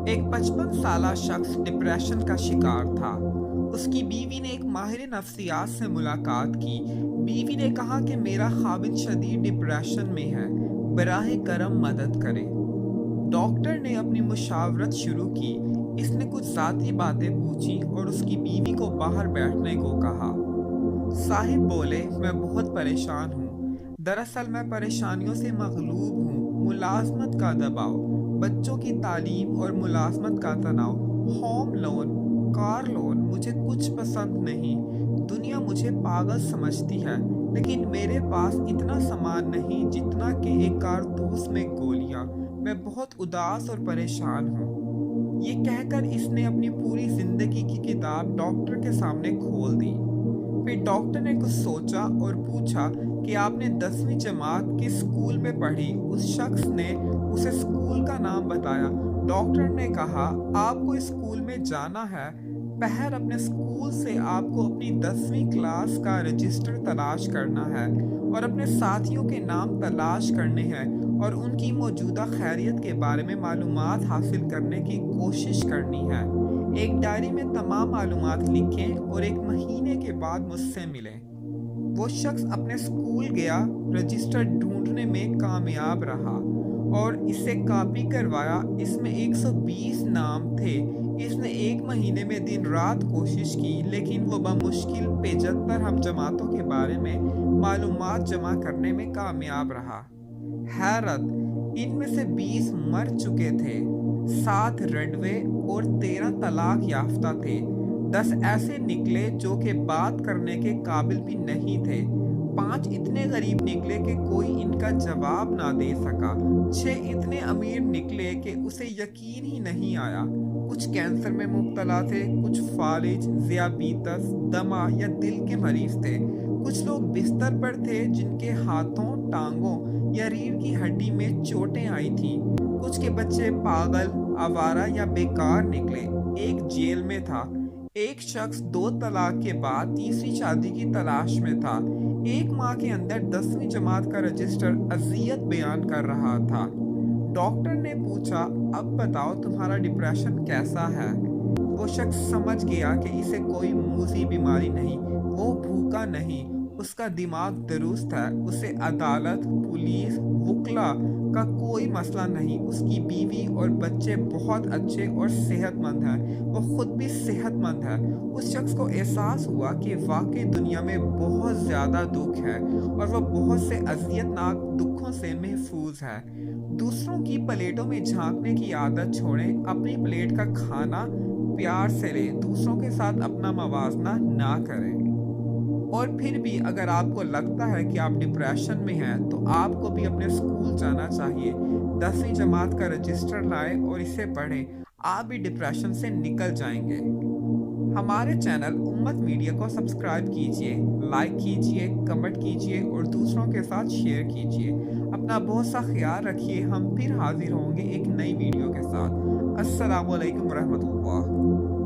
एक 55 साला शख्स डिप्रेशन का शिकार था। उसकी बीवी ने एक माहिर नफ्सियात से मुलाकात की। बीवी ने कहा कि मेरा खाविंद शदीद डिप्रेशन में है, बराह करम मदद करें। डॉक्टर ने अपनी मुशावरत शुरू की। इसने कुछ ज़ाती बातें पूछी और उसकी बीवी को बाहर बैठने को कहा। साहिब बोले, मैं बहुत परेशान हूँ। दरअसल मैं परेशानियों से मगलूब हूँ। मुलाजमत का दबाव, बच्चों की तालीम और मुलाजमत का तनाव, होम लोन, कार लोन, मुझे कुछ पसंद नहीं। दुनिया मुझे पागल समझती है, लेकिन मेरे पास इतना सामान नहीं जितना कि एक कारतूस में गोलियां। मैं बहुत उदास और परेशान हूँ। ये कहकर इसने अपनी पूरी जिंदगी की किताब डॉक्टर के सामने खोल दी। फिर डॉक्टर ने कुछ सोचा और पूछा कि आपने 10वीं जमात किस स्कूल में पढ़ी। उस शख्स ने उसे स्कूल का नाम बताया। डॉक्टर ने कहा, आपको इस स्कूल में जाना है। पहर अपने स्कूल से आपको अपनी 10वीं क्लास का रजिस्टर तलाश करना है और अपने साथियों के नाम तलाश करने हैं और उनकी मौजूदा खैरियत के बारे में मालूमात हासिल करने की कोशिश करनी है। एक डायरी में तमाम मालूमात लिखें और एक महीने के बाद मुझसे मिलें। वो शख्स अपने स्कूल गया, रजिस्टर ढूंढने में कामयाब रहा और इसे कॉपी करवाया। इसमें 120 नाम थे। इसने एक महीने में दिन रात कोशिश की, लेकिन वो बमुश्किल 75 हम जमातों के बारे में मालूमात जमा करने में कामयाब रहा। हैरत, इनमें से 20 मर चुके थे, 7 रडवे और 13 तलाक याफ्ता थे। 10 ऐसे निकले जो कि बात करने के काबिल भी नहीं थे। 5 इतने गरीब निकले कि कोई इनका जवाब ना दे सका। 6 इतने अमीर निकले कि उसे यकीन ही नहीं आया। कुछ कैंसर में मुब्तला थे, कुछ फालिज, ज़ियाबीतस, दमा या दिल के मरीज थे। कुछ लोग बिस्तर पर थे जिनके हाथों, टांगों या रीढ़ की हड्डी में चोटें आई थीं। कुछ के बच्चे पागल, आवारा या बेकार निकले। एक जेल में था। एक शख्स 2 तलाक के बाद तीसरी शादी की तलाश में था। एक माह के अंदर 10वीं जमात का रजिस्टर अजियत बयान कर रहा था। डॉक्टर ने पूछा, अब बताओ तुम्हारा डिप्रेशन कैसा है। वो शख्स समझ गया कि इसे कोई मूजी बीमारी नहीं, वो भूखा नहीं, उसका दिमाग दुरुस्त है। उसे अदालत, पुलिस, वुकला का कोई मसला नहीं। उसकी बीवी और बच्चे बहुत अच्छे और सेहतमंद हैं। वो खुद भी सेहतमंद है। उस शख्स को एहसास हुआ कि वाकई दुनिया में बहुत ज़्यादा दुख है और वो बहुत से अजियतनाक दुखों से महफूज है। दूसरों की प्लेटों में झांकने की आदत छोड़ें। अपनी प्लेट का खाना प्यार से लें। दूसरों के साथ अपना मवाजना ना करें। और फिर भी अगर आपको लगता है कि आप डिप्रेशन में हैं, तो आपको भी अपने स्कूल जाना चाहिए। 10वीं जमात का रजिस्टर लाएं और इसे पढ़ें। आप भी डिप्रेशन से निकल जाएंगे। हमारे चैनल उम्मत मीडिया को सब्सक्राइब कीजिए, लाइक कीजिए, कमेंट कीजिए और दूसरों के साथ शेयर कीजिए। अपना बहुत सा ख्याल रखिए। हम फिर हाजिर होंगे एक नई वीडियो के साथ। अस्सलामु अलैकुम रहमतुल्लाह।